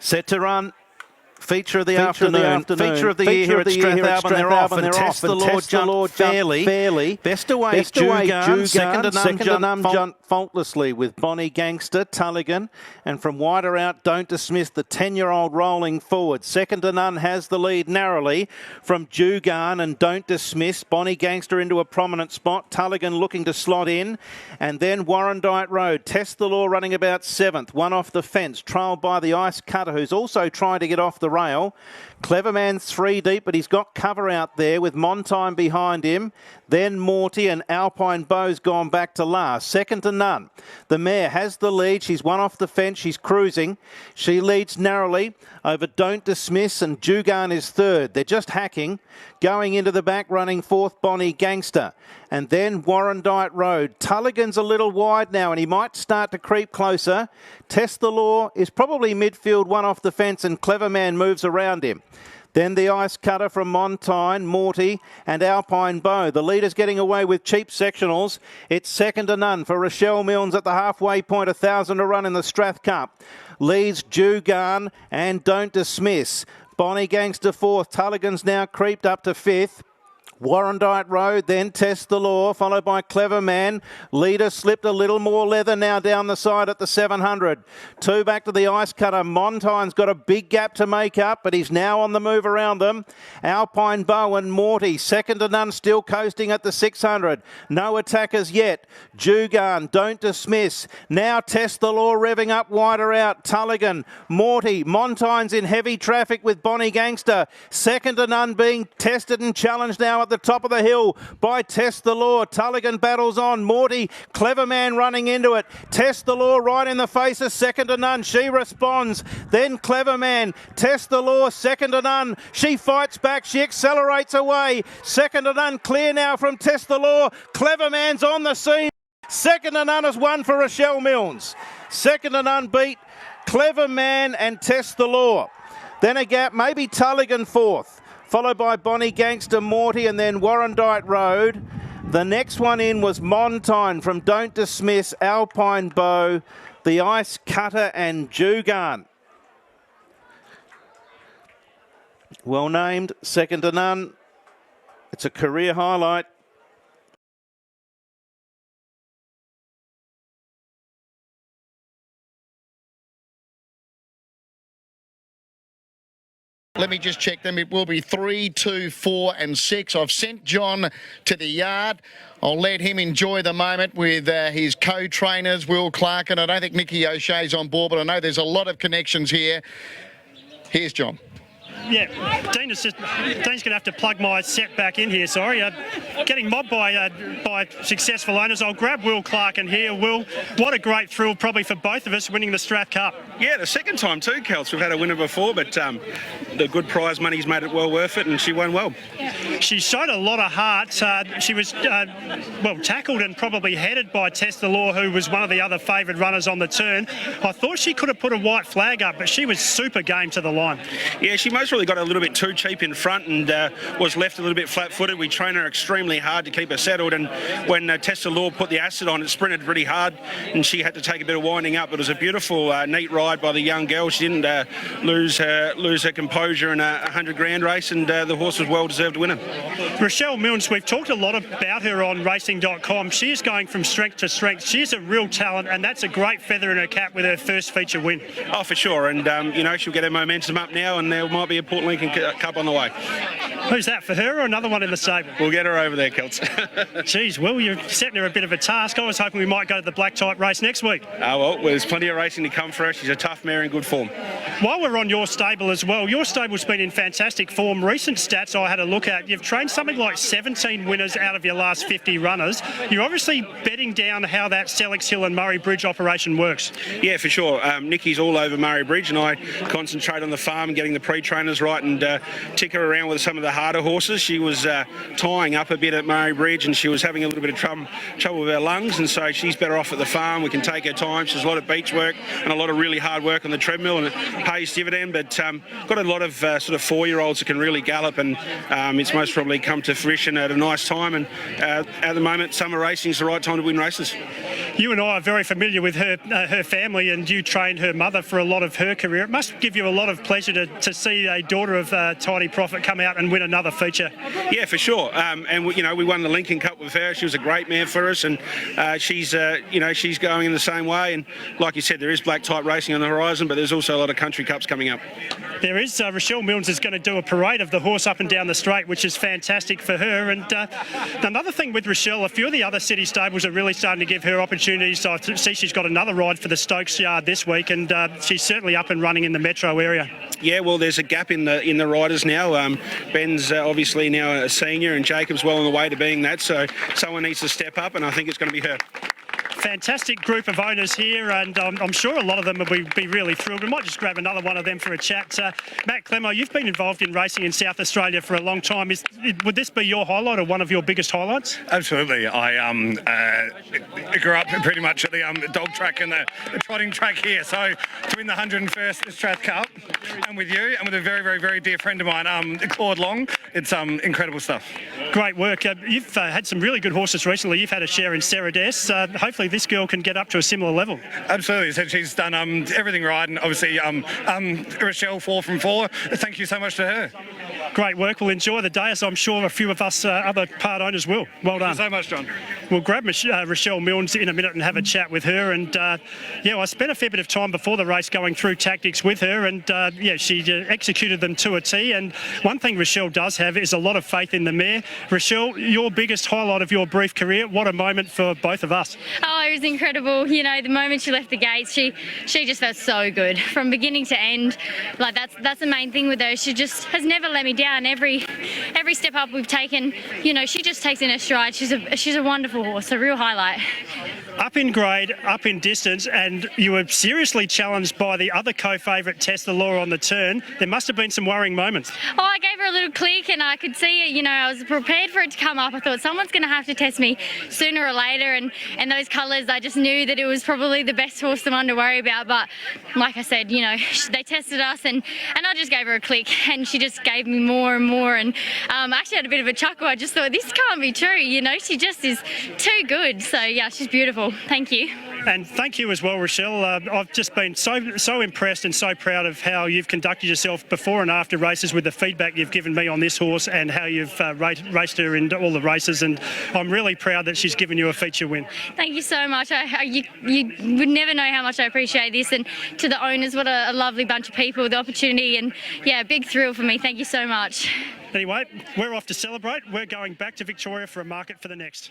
Set to run. Feature of the afternoon. Feature of the year here at Strathalbyn. They're off and Test the Law jumped fairly. Best away, Jugan. Second to none jumped faultlessly with Bonnie Gangster, Tulligan. And from wider out, Don't Dismiss, the 10-year-old rolling forward. Second to none has the lead narrowly from Jugan and Don't Dismiss. Bonnie Gangster into a prominent spot. Tulligan looking to slot in. And then Warrandyte Road. Test the Law running about 7th. One off the fence. Trailed by the Ice Cutter, who's also trying to get off the rail. Clever Man's 3 deep, but he's got cover out there with Montime behind him. Then Morty and Alpine Beau's gone back to last. Second to none. The mare has the lead. She's one off the fence. She's cruising. She leads narrowly over Don't Dismiss, and Jugan is third. They're just hacking. Going into the back, running fourth, Bonnie Gangster. And then Warrandyte Road. Tulligan's a little wide now, and he might start to creep closer. Test the Law is probably midfield, one off the fence, and Clever Man moves around him. Then the Ice Cutter from Montine, Morty and Alpine Beau. The leader's getting away with cheap sectionals. It's second to none for Rochelle Milnes at the halfway point, 1,000 to run in the Strath Cup. Leads Jugan and Don't Dismiss. Bonnie Gangster fourth. Tulligan's now creeped up to fifth. Warrandyte Road, then Test the Law, followed by Clever Man. Leader slipped a little more leather now down the side at the 700. 2 back to the Ice Cutter. Montine's got a big gap to make up, but he's now on the move around them. Alpine Beau and Morty, second to none, still coasting at the 600. No attackers yet. Jugan, Don't Dismiss. Now Test the Law revving up wider out. Tulligan, Morty, Montine's in heavy traffic with Bonnie Gangster. Second to none being tested and challenged now at the top of the hill by Test the Law. Tulligan battles on. Morty, Clever Man running into it. Test the Law right in the face of second to none. She responds. Then Clever Man. Test the Law, second to none. She fights back. She accelerates away. Second to none clear now from Test the Law. Clever Man's on the scene. Second to none is one for Rochelle Milnes. Second to none beat Clever Man and Test the Law. Then a gap, maybe Tulligan fourth, followed by Bonnie Gangster, Morty, and then Warrandyte Road. The next one in was Montine from Don't Dismiss, Alpine Beau, the Ice Cutter and Jugan. Well named, second to none. It's a career highlight. Let me just check them. It will be 3, 2, 4 and 6. I've sent John to the yard. I'll let him enjoy the moment with his co-trainers, Will Clark, and I don't think Nicky O'Shea's on board, but I know there's a lot of connections here. Here's John. Yeah, Dean's going to have to plug my set back in here, sorry. Getting mobbed by successful owners. I'll grab Will Clark in here. Will, what a great thrill probably for both of us winning the Strath Cup. Yeah, the second time too, Kels. We've had a winner before, but the good prize money's made it well worth it, and she won well. She showed a lot of heart. She was, well, tackled and probably headed by Test the Law, who was one of the other favoured runners on the turn. I thought she could have put a white flag up, but she was super game to the line. Yeah, she most really got a little bit too cheap in front and was left a little bit flat-footed. We train her extremely hard to keep her settled, and when Test the Law put the acid on, it sprinted pretty hard and she had to take a bit of winding up. But it was a beautiful, neat ride by the young girl. She didn't lose her composure in a 100 grand race, and the horse was well-deserved winner. Rochelle Milnes, we've talked a lot about her on racing.com. She is going from strength to strength. She's a real talent, and that's a great feather in her cap with her first feature win. Oh, for sure, and you know, she'll get her momentum up now, and there might be a Port Lincoln Cup on the way. Who's that, for her or another one in the stable? We'll get her over there, Celts. Geez, Will, you're setting her a bit of a task. I was hoping we might go to the black type race next week. Well, there's plenty of racing to come for her. She's a tough mare in good form. While we're on your stable as well, your stable's been in fantastic form. Recent stats I had a look at, you've trained something like 17 winners out of your last 50 runners. You're obviously betting down how that Sellex Hill and Murray Bridge operation works. Yeah, for sure. Nicky's all over Murray Bridge, and I concentrate on the farm and getting the pre-trainers right and tick her around with some of the harder horses. She was tying up a bit at Murray Bridge, and she was having a little bit of trouble with her lungs, and so she's better off at the farm. We can take her time. She does a lot of beach work and a lot of really hard work on the treadmill, and it pays dividend. But got a lot of sort of 4-year-olds that can really gallop, and it's most probably come to fruition at a nice time. And at the moment, summer racing is the right time to win races. You and I are very familiar with her family, and you trained her mother for a lot of her career. It must give you a lot of pleasure to see a daughter of Tidy Profit come out and win another feature. Yeah, for sure. And we won the Lincoln Cup with her. She was a great mare for us, and she's going in the same way. And like you said, there is black type racing on the horizon, but there's also a lot of country cups coming up. There is. Rochelle Milnes is going to do a parade of the horse up and down the straight, which is fantastic for her. And another thing with Rochelle, a few of the other city stables are really starting to give her opportunities. I see she's got another ride for the Stokes Yard this week, and she's certainly up and running in the metro area. Yeah, well, there's a gap in the riders now. Ben's obviously now a senior, and Jacob's well on the way to being that. So someone needs to step up, and I think it's going to be her. Fantastic group of owners here, and I'm sure a lot of them will be really thrilled. We might just grab another one of them for a chat. Matt Clemmo, you've been involved in racing in South Australia for a long time. Would this be your highlight or one of your biggest highlights? Absolutely. I grew up pretty much at the dog track and the trotting track here. So to win the 101st Strath Cup, and with you and with a very, very, very dear friend of mine, Claude Long, it's incredible stuff. Great work. You've had some really good horses recently. You've had a share in Ceradès. Hopefully this girl can get up to a similar level. Absolutely. So she's done everything right, and obviously Rochelle 4 from 4. Thank you so much to her. Great work. We'll enjoy the day, as I'm sure a few of us other part owners will. Well done. Thank you so much, John. We'll grab Rochelle Milnes in a minute and have a chat with her. And I spent a fair bit of time before the race going through tactics with her, and she executed them to a T. And one thing Rochelle does have is a lot of faith in the mare. Rochelle, your biggest highlight of your brief career, what a moment for both of us. Oh, it was incredible. You know, the moment she left the gates, she just felt so good from beginning to end. Like that's the main thing with her. She just has never let me down. Every step up we've taken, she just takes in her stride. She's a wonderful horse, a real highlight. Up in grade, up in distance, and you were seriously challenged by the other co-favourite, Test the Law, on the turn. There must have been some worrying moments. Oh, I gave her a little click and I could see it. I was prepared for it to come up. I thought someone's going to have to test me sooner or later, and those colours, I just knew that it was probably the best horse, the one to worry about. But like I said, they tested us, and I just gave her a click, and she just gave me more and more. And I actually had a bit of a chuckle. I just thought, this can't be true. She just is too good. So yeah, she's beautiful. Thank you. And thank you as well, Rochelle. I've just been so impressed and so proud of how you've conducted yourself before and after races, with the feedback you've given me on this horse and how you've raced her in all the races. And I'm really proud that she's given you a feature win. Thank you so much. You would never know how much I appreciate this. And to the owners, what a lovely bunch of people, the opportunity, and yeah, big thrill for me. Thank you so much. Anyway, we're off to celebrate. We're going back to Victoria for a market for the next.